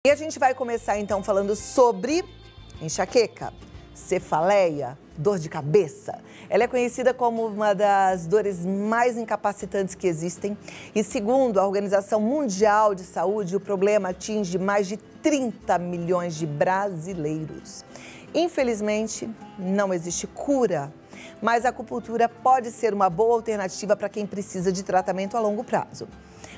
E a gente vai começar então falando sobre enxaqueca, cefaleia, dor de cabeça. Ela é conhecida como uma das dores mais incapacitantes que existem e, segundo a Organização Mundial de Saúde, o problema atinge mais de 30 milhões de brasileiros. Infelizmente, não existe cura, mas a acupuntura pode ser uma boa alternativa para quem precisa de tratamento a longo prazo.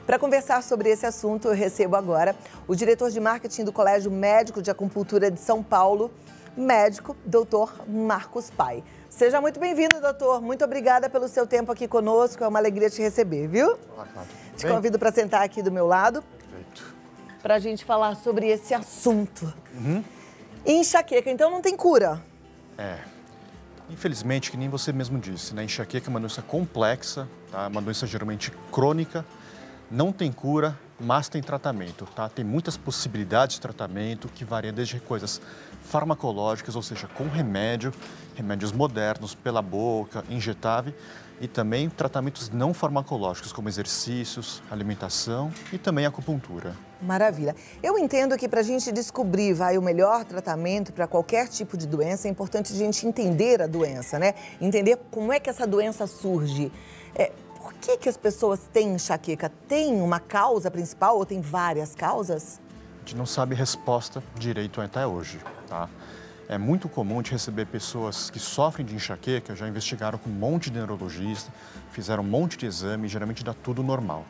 Para conversar sobre esse assunto, eu recebo agora o diretor de marketing do Colégio Médico de Acupuntura de São Paulo, médico, doutor Marcos Pai. Seja muito bem-vindo, doutor. Muito obrigada pelo seu tempo aqui conosco. É uma alegria te receber, viu? Olá, Cláudia. Te convido para sentar aqui do meu lado. Perfeito. Para a gente falar sobre esse assunto. Enxaqueca, então não tem cura? Infelizmente, que nem você mesmo disse, né? Enxaqueca é uma doença complexa, tá? Uma doença geralmente crônica, não tem cura, mas tem tratamento, tá? Tem muitas possibilidades de tratamento que variam desde coisas farmacológicas, ou seja, com remédios modernos pela boca, injetável, e também tratamentos não farmacológicos, como exercícios, alimentação e também acupuntura. Maravilha. Eu entendo que para a gente descobrir o melhor tratamento para qualquer tipo de doença, é importante a gente entender a doença, né? Entender como é que essa doença surge. Por que as pessoas têm enxaqueca? Tem uma causa principal ou tem várias causas? A gente não sabe a resposta direito até hoje, tá? É muito comum de receber pessoas que sofrem de enxaqueca, já investigaram com um monte de neurologista, fizeram um monte de exame e geralmente dá tudo normal.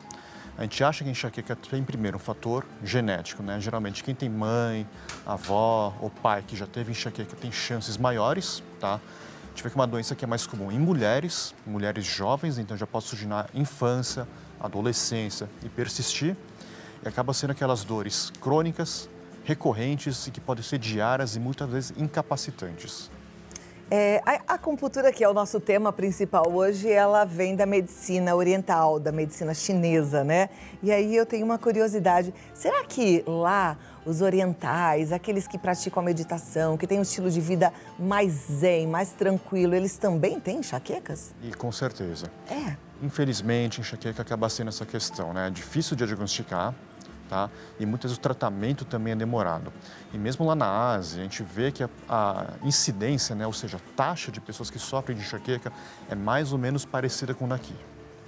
A gente acha que a enxaqueca tem primeiro um fator genético, né? Geralmente quem tem mãe, avó ou pai que já teve enxaqueca tem chances maiores, tá? A gente vê que é uma doença que é mais comum em mulheres jovens, então já pode surgir na infância, adolescência e persistir. E acaba sendo aquelas dores crônicas, recorrentes e que podem ser diárias e muitas vezes incapacitantes. A acupuntura, que é o nosso tema principal hoje, ela vem da medicina oriental, da medicina chinesa, né? E aí eu tenho uma curiosidade, será que lá os orientais, aqueles que praticam a meditação, que têm um estilo de vida mais zen, mais tranquilo, eles também têm enxaquecas? E com certeza. Infelizmente, enxaqueca acaba sendo essa questão, né? É difícil de diagnosticar. Tá? E muitas vezes o tratamento também é demorado. E mesmo lá na Ásia, a gente vê que a incidência, né, ou seja, a taxa de pessoas que sofrem de enxaqueca é mais ou menos parecida com daqui.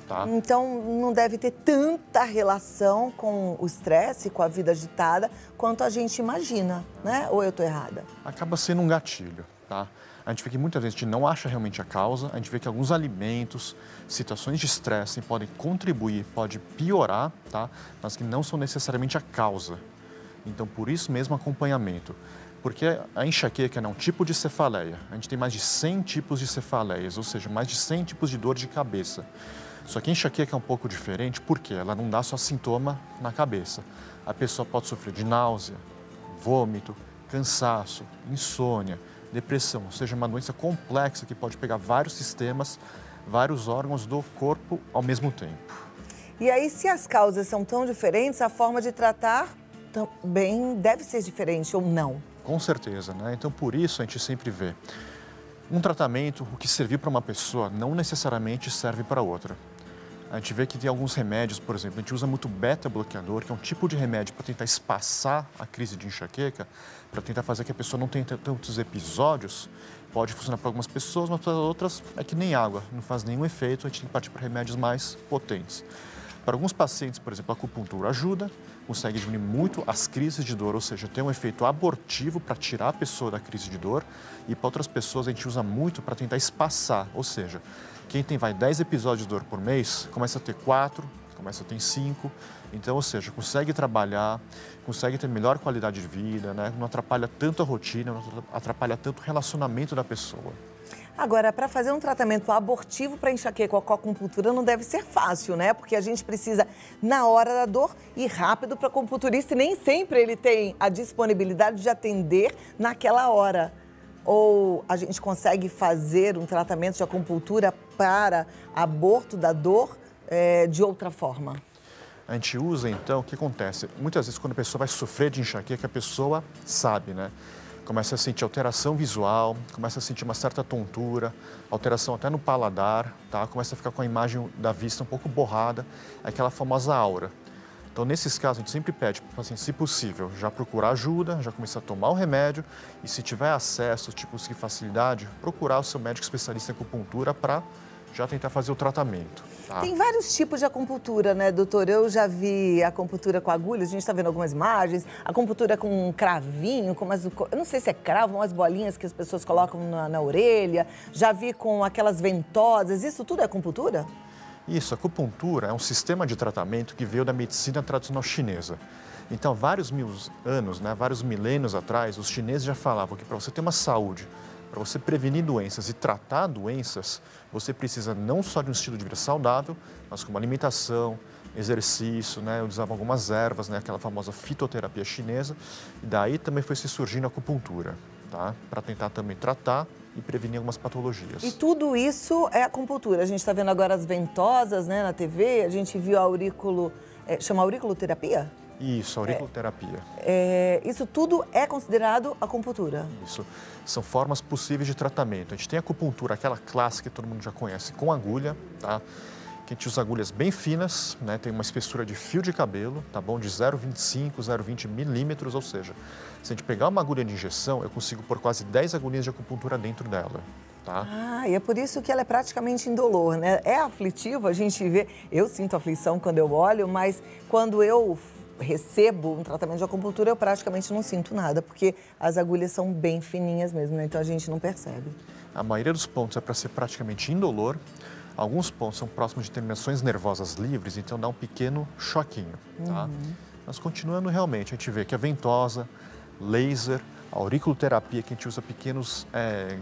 Tá? Então, não deve ter tanta relação com o estresse, com a vida agitada, quanto a gente imagina, né? Ou eu estou errada? Acaba sendo um gatilho, tá? A gente vê que muitas vezes a gente não acha realmente a causa, a gente vê que alguns alimentos, situações de estresse podem contribuir, pode piorar, tá? Mas que não são necessariamente a causa. Então, por isso mesmo, acompanhamento. Porque a enxaqueca é um tipo de cefaleia. A gente tem mais de 100 tipos de cefaleias, ou seja, mais de 100 tipos de dor de cabeça. Só que a enxaqueca é um pouco diferente porque ela não dá só sintoma na cabeça. A pessoa pode sofrer de náusea, vômito, cansaço, insônia, depressão, ou seja, uma doença complexa que pode pegar vários sistemas, vários órgãos do corpo ao mesmo tempo. E aí, se as causas são tão diferentes, a forma de tratar também deve ser diferente ou não? Com certeza, né? Então, por isso a gente sempre vê um tratamento, o que serviu para uma pessoa não necessariamente serve para outra. A gente vê que tem alguns remédios, por exemplo, a gente usa muito beta-bloqueador, que é um tipo de remédio para tentar espaçar a crise de enxaqueca, para tentar fazer que a pessoa não tenha tantos episódios. Pode funcionar para algumas pessoas, mas para outras é que nem água, não faz nenhum efeito, a gente tem que partir para remédios mais potentes. Para alguns pacientes, por exemplo, a acupuntura ajuda, consegue diminuir muito as crises de dor, ou seja, tem um efeito abortivo para tirar a pessoa da crise de dor, e para outras pessoas a gente usa muito para tentar espaçar, ou seja, quem tem 10 episódios de dor por mês, começa a ter 4, começa a ter 5. Então, ou seja, consegue trabalhar, consegue ter melhor qualidade de vida, né? Não atrapalha tanto a rotina, não atrapalha tanto o relacionamento da pessoa. Agora, para fazer um tratamento abortivo para enxaqueca com a acupuntura não deve ser fácil, né? Porque a gente precisa, na hora da dor, ir rápido para o acupunturista e nem sempre ele tem a disponibilidade de atender naquela hora. Ou a gente consegue fazer um tratamento de acupuntura para aborto da dor de outra forma? A gente usa, então, o que acontece? Muitas vezes, quando a pessoa vai sofrer de enxaqueca, a pessoa sabe, né? Começa a sentir alteração visual, começa a sentir uma certa tontura, alteração até no paladar, tá? Começa a ficar com a imagem da vista um pouco borrada, aquela famosa aura. Então, nesses casos, a gente sempre pede para o paciente, se possível, já procurar ajuda, já começar a tomar o remédio e, se tiver acesso, conseguir facilidade, procurar o seu médico especialista em acupuntura para já tentar fazer o tratamento. Tá? Tem vários tipos de acupuntura, né, doutor? Eu já vi acupuntura com agulhas, a gente está vendo algumas imagens, acupuntura com um cravinho, com umas, eu não sei se é cravo, umas bolinhas que as pessoas colocam na orelha, já vi com aquelas ventosas, isso tudo é acupuntura? Isso, a acupuntura é um sistema de tratamento que veio da medicina tradicional chinesa. Então, vários mil anos, vários milênios atrás, os chineses já falavam que para você ter uma saúde, para você prevenir doenças e tratar doenças, você precisa não só de um estilo de vida saudável, mas como alimentação, exercício, usavam algumas ervas, aquela famosa fitoterapia chinesa, e daí também foi se surgindo a acupuntura, tá? Para tentar também tratar e prevenir algumas patologias. E tudo isso é acupuntura. A gente está vendo agora as ventosas, na TV, a gente viu a aurículo, chama auriculoterapia? Isso, auriculoterapia. Isso tudo é considerado acupuntura? Isso. São formas possíveis de tratamento. A gente tem a acupuntura, aquela clássica que todo mundo já conhece, com agulha, tá? Que a gente usa agulhas bem finas, tem uma espessura de fio de cabelo, tá bom? De 0,25, 0,20 milímetros, ou seja, se a gente pegar uma agulha de injeção, eu consigo pôr quase 10 agulhinhas de acupuntura dentro dela. Tá? E é por isso que ela é praticamente indolor, né? É aflitivo, a gente vê, eu sinto aflição quando eu olho, mas quando eu recebo um tratamento de acupuntura, eu praticamente não sinto nada, porque as agulhas são bem fininhas mesmo, então a gente não percebe. A maioria dos pontos é para ser praticamente indolor, alguns pontos são próximos de terminações nervosas livres, então dá um pequeno choquinho, tá? Mas continuando realmente, a gente vê que a ventosa, laser, a auriculoterapia, que a gente usa pequenos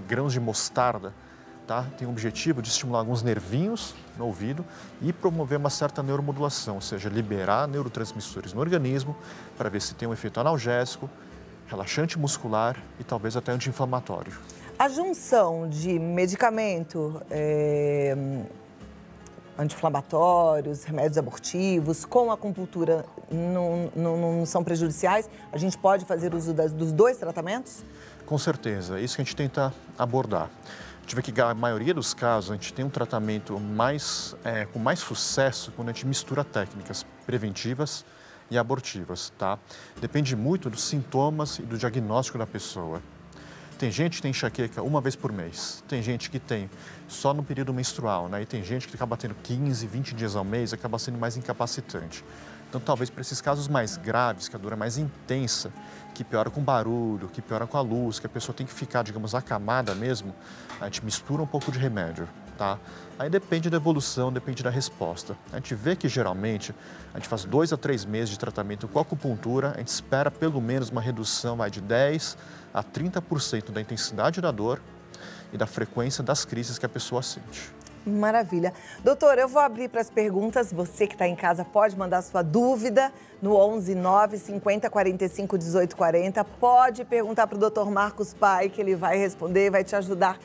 grãos de mostarda, tá? Tem o objetivo de estimular alguns nervinhos no ouvido e promover uma certa neuromodulação, ou seja, liberar neurotransmissores no organismo para ver se tem um efeito analgésico, relaxante muscular e talvez até anti-inflamatório. A junção de medicamento, anti-inflamatórios, remédios abortivos, com a acupuntura não são prejudiciais? A gente pode fazer uso dos dois tratamentos? Com certeza, é isso que a gente tenta abordar. A gente vê que a maioria dos casos a gente tem um tratamento com mais sucesso quando a gente mistura técnicas preventivas e abortivas, tá? Depende muito dos sintomas e do diagnóstico da pessoa. Tem gente que tem enxaqueca uma vez por mês, tem gente que tem só no período menstrual, e tem gente que acaba tendo 15, 20 dias ao mês e acaba sendo mais incapacitante. Então, talvez para esses casos mais graves, que a dor é mais intensa, que piora com barulho, que piora com a luz, que a pessoa tem que ficar, digamos, acamada mesmo, a gente mistura um pouco de remédio, tá? Aí depende da evolução, depende da resposta. A gente vê que, geralmente, a gente faz 2 a 3 meses de tratamento com acupuntura, a gente espera pelo menos uma redução de 10 a 30% da intensidade da dor e da frequência das crises que a pessoa sente. Maravilha. Doutor, eu vou abrir para as perguntas. Você que está em casa pode mandar sua dúvida no 11 9 50 45 18 40. Pode perguntar para o doutor Marcos Pai, que ele vai responder, vai te ajudar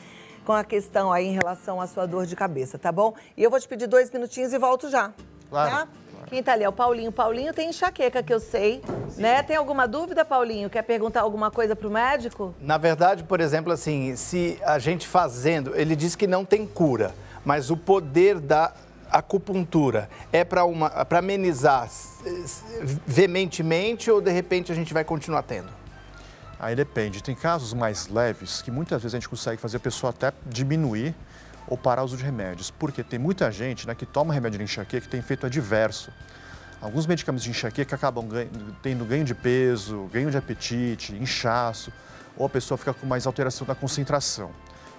com a questão aí em relação à sua dor de cabeça, tá bom? E eu vou te pedir 2 minutinhos e volto já. Claro. Tá? Quem tá ali é o Paulinho. Paulinho tem enxaqueca, que eu sei, né? Tem alguma dúvida, Paulinho? Quer perguntar alguma coisa pro médico? Na verdade, por exemplo, assim, se a gente fazendo, ele diz que não tem cura, mas o poder da acupuntura é para amenizar veementemente ou de repente a gente vai continuar tendo? Aí depende. Tem casos mais leves que muitas vezes a gente consegue fazer a pessoa até diminuir ou parar o uso de remédios, porque tem muita gente que toma remédio de enxaqueca que tem efeito adverso. Alguns medicamentos de enxaqueca acabam tendo ganho de peso, ganho de apetite, inchaço, ou a pessoa fica com mais alteração da concentração.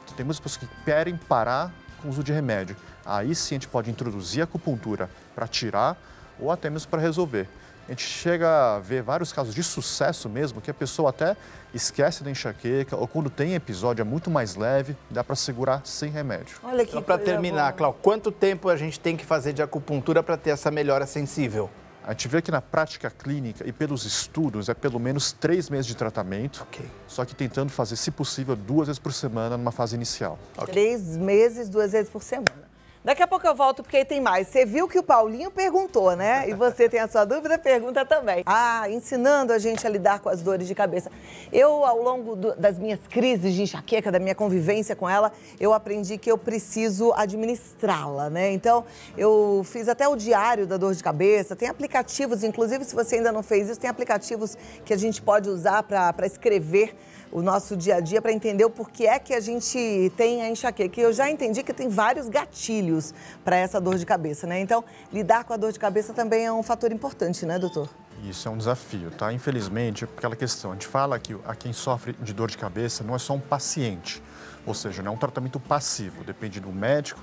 Então, tem muitas pessoas que querem parar com o uso de remédio. Aí sim a gente pode introduzir a acupuntura para tirar ou até mesmo para resolver. A gente chega a ver vários casos de sucesso mesmo, que a pessoa até esquece da enxaqueca, ou quando tem episódio é muito mais leve, dá para segurar sem remédio. Olha que Só para terminar, Cláudio, quanto tempo a gente tem que fazer de acupuntura para ter essa melhora sensível? A gente vê que na prática clínica e pelos estudos é pelo menos 3 meses de tratamento, só que tentando fazer, se possível, 2 vezes por semana numa fase inicial. 3 meses, 2 vezes por semana. Daqui a pouco eu volto, porque aí tem mais. Você viu que o Paulinho perguntou, né? E você tem a sua dúvida, pergunta também. Ensinando a gente a lidar com as dores de cabeça. Eu, ao longo das minhas crises de enxaqueca, da minha convivência com ela, eu aprendi que eu preciso administrá-la, né? Então, eu fiz até o diário da dor de cabeça. Tem aplicativos, inclusive, se você ainda não fez isso, tem aplicativos que a gente pode usar para escrever o nosso dia a dia, para entender o porquê é que a gente tem a enxaqueca. E eu já entendi que tem vários gatilhos para essa dor de cabeça, né? Então, lidar com a dor de cabeça também é um fator importante, né, doutor? Isso é um desafio, tá? Infelizmente, aquela questão, a gente fala que a quem sofre de dor de cabeça não é só um paciente, ou seja, não é um tratamento passivo, depende do médico,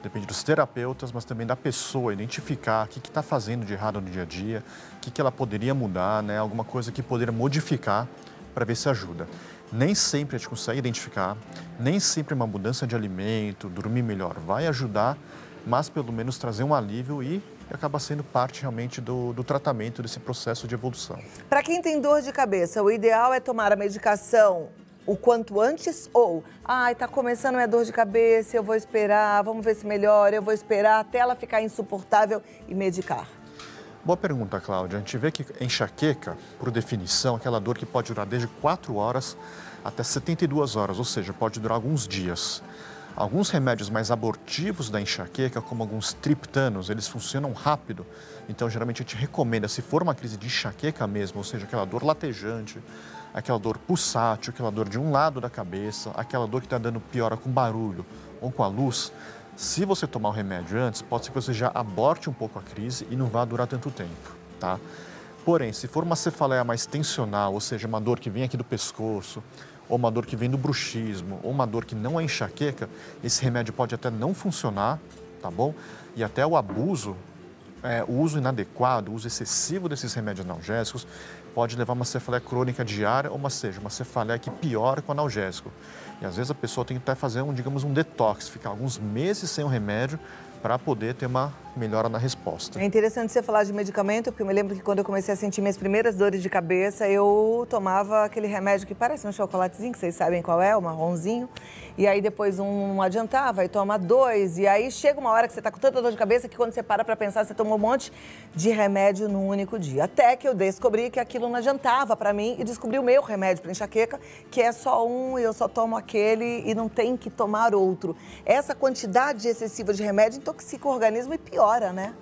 depende dos terapeutas, mas também da pessoa, identificar o que está fazendo de errado no dia a dia, o que ela poderia mudar, né? Alguma coisa que poderia modificar para ver se ajuda. Nem sempre a gente consegue identificar, nem sempre uma mudança de alimento, dormir melhor vai ajudar, mas pelo menos trazer um alívio e acaba sendo parte realmente do tratamento desse processo de evolução. Para quem tem dor de cabeça, o ideal é tomar a medicação o quanto antes ou, tá começando minha dor de cabeça, eu vou esperar, vamos ver se melhora, eu vou esperar até ela ficar insuportável e medicar? Boa pergunta, Cláudia. A gente vê que enxaqueca, por definição, é aquela dor que pode durar desde 4 horas até 72 horas, ou seja, pode durar alguns dias. Alguns remédios mais abortivos da enxaqueca, como alguns triptanos, eles funcionam rápido. Então, geralmente, a gente recomenda, se for uma crise de enxaqueca mesmo, ou seja, aquela dor latejante, aquela dor pulsátil, aquela dor de um lado da cabeça, aquela dor que está dando piora com barulho ou com a luz, se você tomar o remédio antes, pode ser que você já aborte um pouco a crise e não vá durar tanto tempo, tá? Porém, se for uma cefaleia mais tensional, ou seja, uma dor que vem aqui do pescoço, ou uma dor que vem do bruxismo, ou uma dor que não é enxaqueca, esse remédio pode até não funcionar, tá bom? E até o abuso, o uso inadequado, o uso excessivo desses remédios analgésicos pode levar a uma cefaleia crônica diária, ou seja, uma cefaleia que piora com o analgésico. E às vezes a pessoa tem que até fazer um detox, ficar alguns meses sem o remédio para poder ter uma melhora na resposta. É interessante você falar de medicamento, porque eu me lembro que quando eu comecei a sentir minhas primeiras dores de cabeça, eu tomava aquele remédio que parece um chocolatezinho, que vocês sabem qual é, o marronzinho. E aí depois um adiantava, aí toma 2. E aí chega uma hora que você tá com tanta dor de cabeça que quando você para pensar, você tomou um monte de remédio num único dia. Até que eu descobri que aquilo não adiantava para mim e descobri o meu remédio para enxaqueca, que é só um, eu só tomo aquele e não tem que tomar outro. Essa quantidade excessiva de remédio intoxica o organismo e piora, né?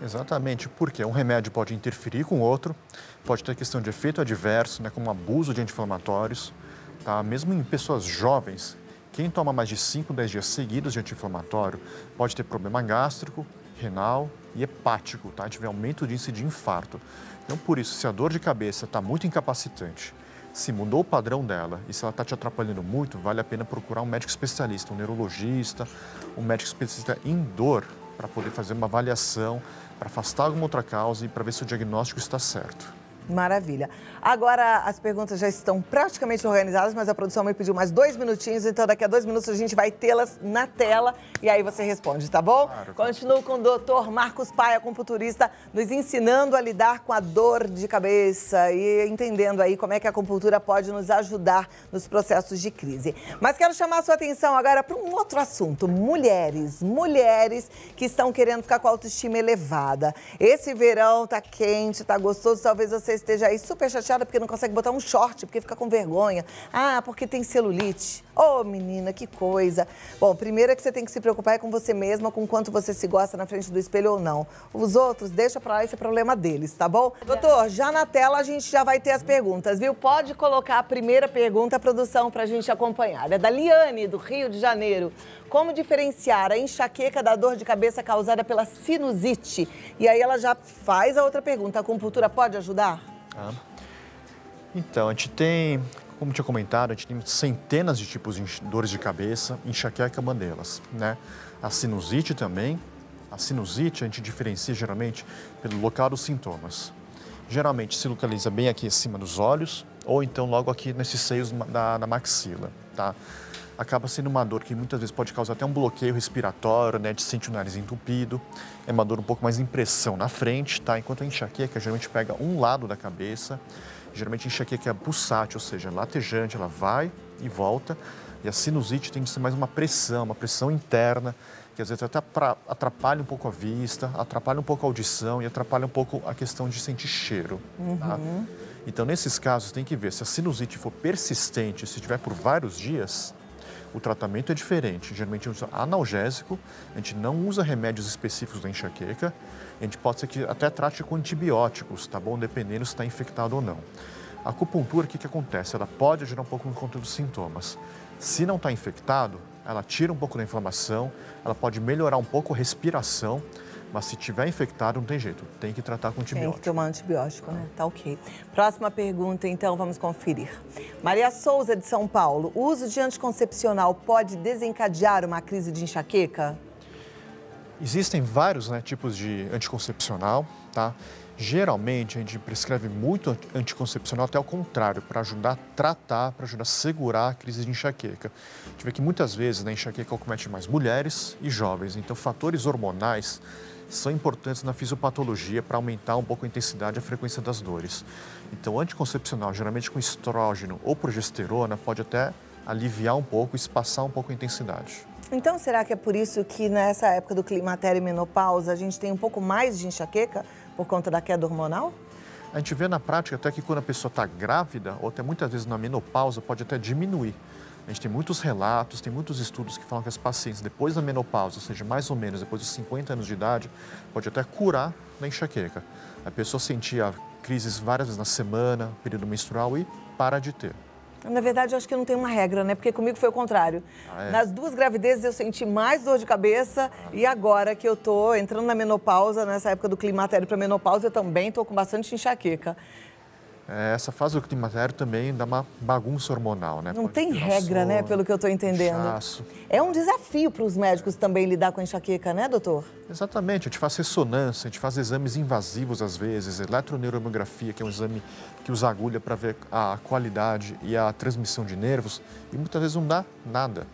Exatamente, porque um remédio pode interferir com o outro, pode ter questão de efeito adverso, né, como abuso de anti-inflamatórios, tá? Mesmo em pessoas jovens, quem toma mais de 5, 10 dias seguidos de anti-inflamatório pode ter problema gástrico, renal e hepático, tá? A gente vê aumento de índice de infarto. Então, por isso, se a dor de cabeça está muito incapacitante, se mudou o padrão dela e se ela está te atrapalhando muito, vale a pena procurar um médico especialista, um neurologista, um médico especialista em dor, para poder fazer uma avaliação, para afastar alguma outra causa e para ver se o diagnóstico está certo. Maravilha. Agora, as perguntas já estão praticamente organizadas, mas a produção me pediu mais 2 minutinhos, então daqui a 2 minutos a gente vai tê-las na tela e aí você responde, tá bom? Claro. Continuo com o doutor Marcos Paia, acupunturista, nos ensinando a lidar com a dor de cabeça e entendendo aí como é que a acupuntura pode nos ajudar nos processos de crise. Mas quero chamar a sua atenção agora para um outro assunto. Mulheres que estão querendo ficar com a autoestima elevada. Esse verão tá quente, tá gostoso, talvez você esteja aí super chateada porque não consegue botar um short, porque fica com vergonha. Porque tem celulite. Ô, menina, que coisa. Bom, primeiro é que você tem que se preocupar com você mesma, com quanto você se gosta na frente do espelho ou não. Os outros, deixa pra lá, esse é problema deles, tá bom? Doutor, já na tela a gente já vai ter as perguntas, viu? Pode colocar a primeira pergunta, produção, pra gente acompanhar. É da Liane, do Rio de Janeiro. Como diferenciar a enxaqueca da dor de cabeça causada pela sinusite? E aí ela já faz a outra pergunta. A acupuntura pode ajudar? Então, a gente tem, como tinha comentado, a gente tem centenas de tipos de dores de cabeça, enxaqueca é uma delas, né? A sinusite também. A sinusite a gente diferencia geralmente pelo local dos sintomas. Geralmente se localiza bem aqui acima dos olhos ou então logo aqui nesses seios da maxila, tá? Acaba sendo uma dor que muitas vezes pode causar até um bloqueio respiratório, né? De sentir o nariz entupido. É uma dor um pouco mais de impressão na frente, tá? Enquanto a enxaqueca geralmente pega um lado da cabeça. Geralmente a enxaqueca é pulsátil, ou seja, latejante, ela vai e volta. E a sinusite tem de ser mais uma pressão interna, que às vezes até atrapalha um pouco a vista, atrapalha um pouco a audição e atrapalha um pouco a questão de sentir cheiro. Tá? Então, nesses casos, tem que ver se a sinusite for persistente, se tiver por vários dias, o tratamento é diferente. Geralmente, a gente usa analgésico, a gente não usa remédios específicos da enxaqueca, a gente pode ser que até trate com antibióticos, tá bom? Dependendo se está infectado ou não. A acupuntura, o que acontece? Ela pode ajudar um pouco no controle dos sintomas. Se não está infectado, ela tira um pouco da inflamação, ela pode melhorar um pouco a respiração, mas se tiver infectado, não tem jeito, tem que tratar com antibiótico. Tem que tomar antibiótico, né? Tá ok. Próxima pergunta, então, vamos conferir. Maria Souza, de São Paulo. O uso de anticoncepcional pode desencadear uma crise de enxaqueca? Existem vários tipos de anticoncepcional, tá? Geralmente, a gente prescreve muito anticoncepcional, até ao contrário, para ajudar a tratar, para ajudar a segurar a crise de enxaqueca. A gente vê que muitas vezes a enxaqueca acomete mais mulheres e jovens, então fatores hormonais são importantes na fisiopatologia para aumentar um pouco a intensidade e a frequência das dores. Então, o anticoncepcional, geralmente com estrógeno ou progesterona, pode até aliviar um pouco, espaçar um pouco a intensidade. Então, será que é por isso que nessa época do climatério e menopausa a gente tem um pouco mais de enxaqueca por conta da queda hormonal? A gente vê na prática até que quando a pessoa está grávida, ou até muitas vezes na menopausa, pode até diminuir. A gente tem muitos relatos, tem muitos estudos que falam que as pacientes depois da menopausa, ou seja, mais ou menos depois dos 50 anos de idade, pode até curar da enxaqueca. A pessoa sentia crises várias vezes na semana, período menstrual, e para de ter. Na verdade, eu acho que não tem uma regra, né? Porque comigo foi o contrário. Nas 2 gravidezes eu senti mais dor de cabeça e agora que eu tô entrando na menopausa, nessa época do climatério para menopausa, eu também tô com bastante enxaqueca. Essa fase do climatério também dá uma bagunça hormonal, né? Não Pode tem regra, né? Pelo que eu tô entendendo. Inchaço. É um desafio para os médicos também lidar com a enxaqueca, né, doutor? Exatamente, a gente faz ressonância, a gente faz exames invasivos às vezes, eletroneuromiografia, que é um exame que usa agulha para ver a qualidade e a transmissão de nervos, e muitas vezes não dá nada,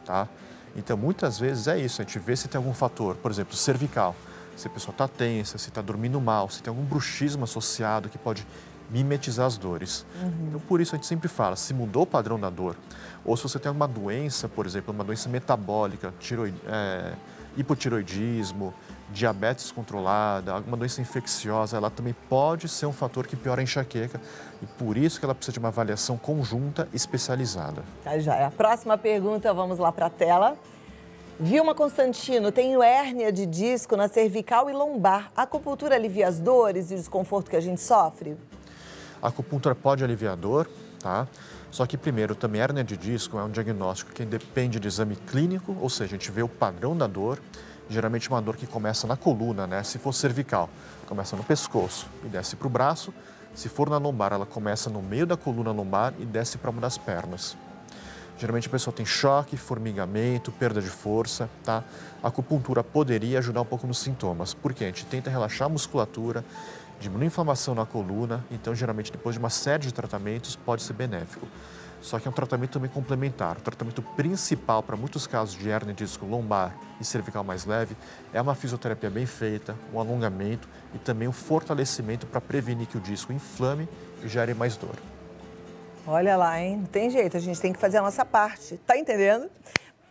tá? Então, muitas vezes é isso, a gente vê se tem algum fator, por exemplo, cervical, se a pessoa está tensa, se está dormindo mal, se tem algum bruxismo associado que pode mimetizar as dores. Então, por isso a gente sempre fala, se mudou o padrão da dor, ou se você tem alguma doença, por exemplo, uma doença metabólica, hipotiroidismo, diabetes controlada, alguma doença infecciosa, ela também pode ser um fator que piora a enxaqueca e por isso que ela precisa de uma avaliação conjunta especializada. Tá, já é. A próxima pergunta, vamos lá para a tela. Vilma Constantino, tenho hérnia de disco na cervical e lombar. A acupuntura alivia as dores e o desconforto que a gente sofre? A acupuntura pode aliviar a dor, tá? Só que, primeiro, também a hérnia de disco é um diagnóstico que depende de exame clínico, ou seja, a gente vê o padrão da dor, geralmente uma dor que começa na coluna, né? Se for cervical, começa no pescoço e desce para o braço. Se for na lombar, ela começa no meio da coluna lombar e desce para uma das pernas. Geralmente a pessoa tem choque, formigamento, perda de força, tá? A acupuntura poderia ajudar um pouco nos sintomas, porque a gente tenta relaxar a musculatura, diminui a inflamação na coluna, então geralmente depois de uma série de tratamentos pode ser benéfico. Só que é um tratamento também complementar. O tratamento principal para muitos casos de hérnia de disco lombar e cervical mais leve é uma fisioterapia bem feita, um alongamento e também um fortalecimento para prevenir que o disco inflame e gere mais dor. Olha lá, hein? Não tem jeito, a gente tem que fazer a nossa parte. Tá entendendo?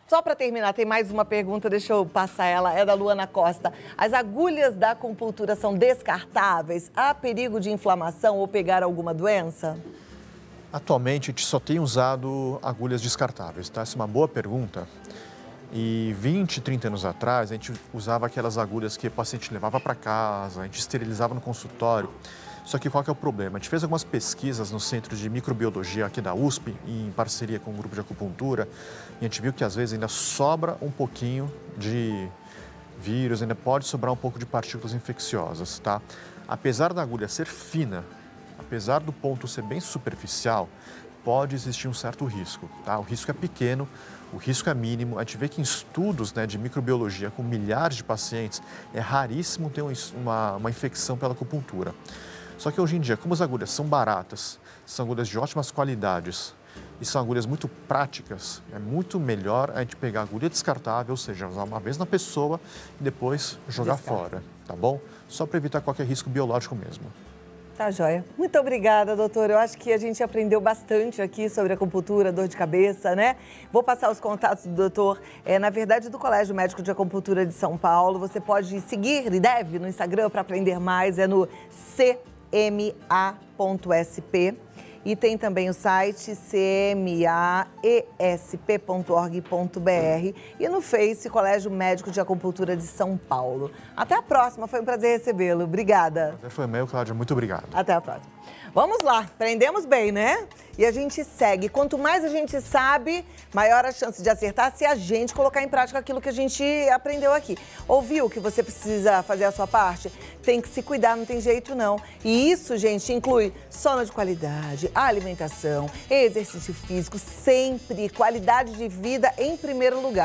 Só para terminar, tem mais uma pergunta, deixa eu passar ela, é da Luana Costa. As agulhas da acupuntura são descartáveis? Há perigo de inflamação ou pegar alguma doença? Atualmente, a gente só tem usado agulhas descartáveis, tá? Essa é uma boa pergunta. E 20, 30 anos atrás, a gente usava aquelas agulhas que o paciente levava para casa, a gente esterilizava no consultório. Só que qual que é o problema? A gente fez algumas pesquisas no Centro de Microbiologia aqui da USP, em parceria com o grupo de acupuntura, e a gente viu que às vezes ainda sobra um pouquinho de vírus, ainda pode sobrar um pouco de partículas infecciosas, tá? Apesar da agulha ser fina, apesar do ponto ser bem superficial, pode existir um certo risco, tá? O risco é pequeno, o risco é mínimo. A gente vê que em estudos de microbiologia com milhares de pacientes, é raríssimo ter uma infecção pela acupuntura. Só que hoje em dia, como as agulhas são baratas, são agulhas de ótimas qualidades e são agulhas muito práticas, é muito melhor a gente pegar a agulha descartável, ou seja, usar uma vez na pessoa e depois jogar fora, tá bom? Só para evitar qualquer risco biológico mesmo. Tá joia. Muito obrigada, doutor. Eu acho que a gente aprendeu bastante aqui sobre acupuntura, dor de cabeça, né? Vou passar os contatos do doutor, na verdade, do Colégio Médico de Acupuntura de São Paulo. Você pode seguir e deve no Instagram para aprender mais, é no cma.sp. E tem também o site cmaesp.org.br e no Face, Colégio Médico de Acupuntura de São Paulo. Até a próxima, foi um prazer recebê-lo. Obrigada. Foi meu, Cláudia. Muito obrigado. Até a próxima. Vamos lá, aprendemos bem, né? E a gente segue. Quanto mais a gente sabe, maior a chance de acertar se a gente colocar em prática aquilo que a gente aprendeu aqui. Ouviu que você precisa fazer a sua parte? Tem que se cuidar, não tem jeito não. E isso, gente, inclui sono de qualidade, alimentação, exercício físico, sempre qualidade de vida em primeiro lugar.